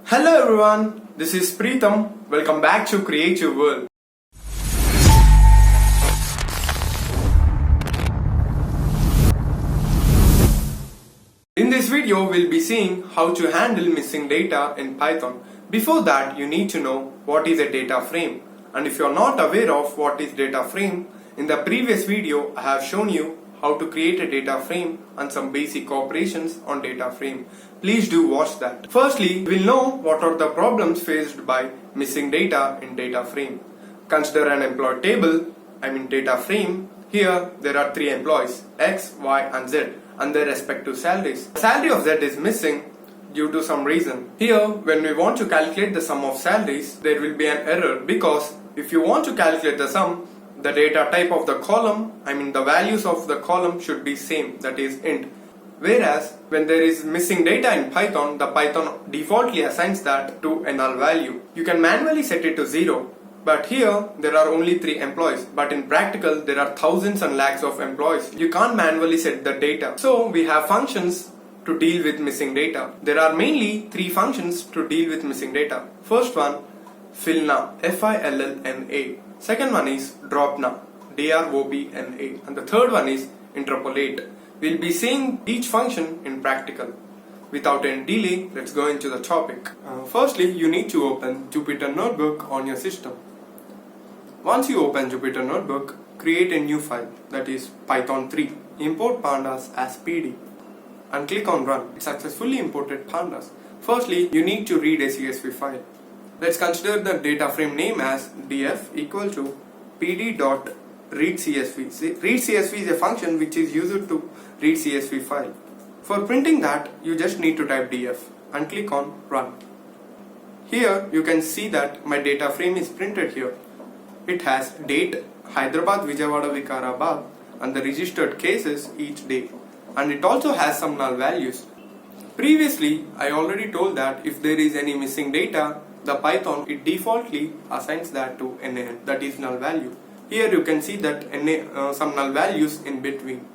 Hello everyone, this is Preetham. Welcome back to Creative World. In this video, we'll be seeing how to handle missing data in Python. Before that, you need to know what is a data frame. And if you're not aware of what is data frame, in the previous video, I have shown you how to create a data frame and some basic operations on data frame. Please do watch that. Firstly, we'll know what are the problems faced by missing data in data frame. Consider an employee table, data frame. Here there are 3 employees, X, Y and Z, and their respective salaries. The salary of Z is missing due to some reason. Here, when we want to calculate the sum of salaries, there will be an error because if you want to calculate the sum, the data type of the column, the values of the column should be same, that is int. Whereas when there is missing data in Python, the Python defaultly assigns that to a null value. You can manually set it to 0, but here there are only 3 employees, but in practical there are thousands and lakhs of employees. You can't manually set the data. So we have functions to deal with missing data. There are mainly 3 functions to deal with missing data. First one, Fillna, Fillna. Second one is Dropna, Dropna, and the third one is Interpolate. We'll be seeing each function in practical. Without any delay, let's go into the topic. Firstly, you need to open Jupyter Notebook on your system. Once you open Jupyter Notebook, create a new file, that is Python 3. Import Pandas as PD and click on Run. It successfully imported Pandas. Firstly, you need to read a CSV file. Let's consider the data frame name as df equal to pd.readcsv. Readcsv is a function which is used to read CSV file. For printing that, you just need to type df and click on Run. Here you can see that my data frame is printed here. It has date, Hyderabad, Vijayawada, Vikarabad and the registered cases each day. And it also has some null values. Previously, I already told that if there is any missing data, the Python, it defaultly assigns that to NaN, that is null value. Here you can see that some null values in between.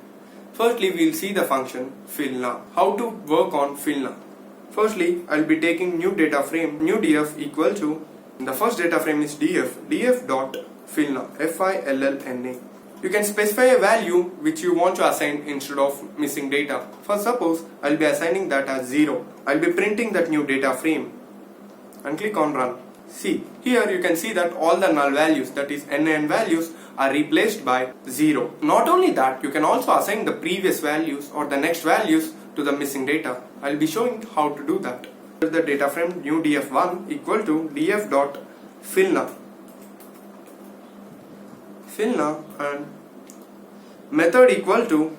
Firstly, we'll see the function Fillna. How to work on Fillna? Firstly, I'll be taking new data frame, new df equal to, the first data frame is df.Fillna, Fillna. You can specify a value which you want to assign instead of missing data. For suppose, I'll be assigning that as 0. I'll be printing that new data frame and click on Run. See, here you can see that all the null values, that is NaN values, are replaced by 0. Not only that, you can also assign the previous values or the next values to the missing data. I'll be showing how to do that. The data frame new df1 equal to df.Fillna. Fillna and method equal to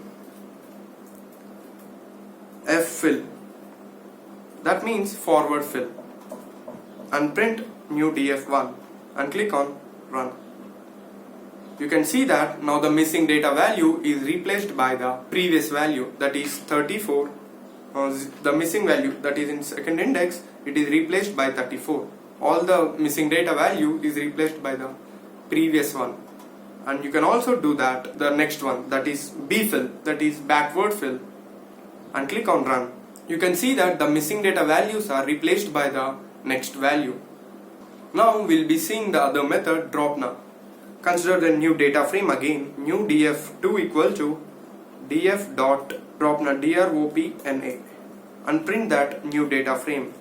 ffill. That means forward fill. And print new df1 and click on Run. You can see that now the missing data value is replaced by the previous value, that is 34. The missing value that is in second index, it is replaced by 34. All the missing data value is replaced by the previous one. And you can also do that, the next one, that is bfill, that is backward fill, and click on Run. You can see that the missing data values are replaced by the next value. Now we'll be seeing the other method, Dropna. Consider the new data frame again, new df2 equal to df.Dropna, Dropna, and print that new data frame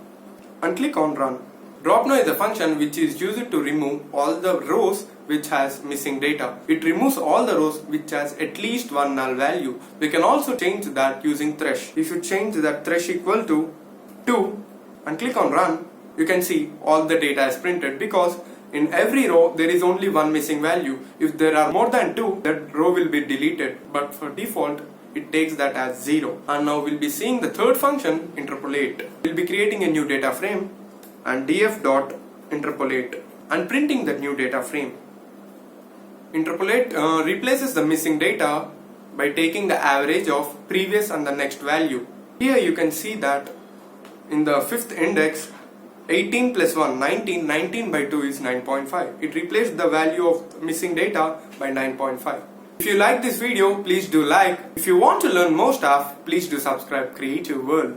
and click on Run. Dropna is a function which is used to remove all the rows which has missing data. It removes all the rows which has at least one null value. We can also change that using thresh. If you change that thresh equal to 2 and click on Run, you can see all the data is printed because in every row there is only one missing value. If there are more than 2, that row will be deleted, but for default it takes that as 0. And now we'll be seeing the third function, Interpolate. We'll be creating a new data frame and df.Interpolate and printing that new data frame. Interpolate replaces the missing data by taking the average of previous and the next value. Here you can see that in the 5th index, 18 plus 1, 19, 19 by 2 is 9.5. It replaced the value of missing data by 9.5. If you like this video, please do like. If you want to learn more stuff, please do subscribe Creative World.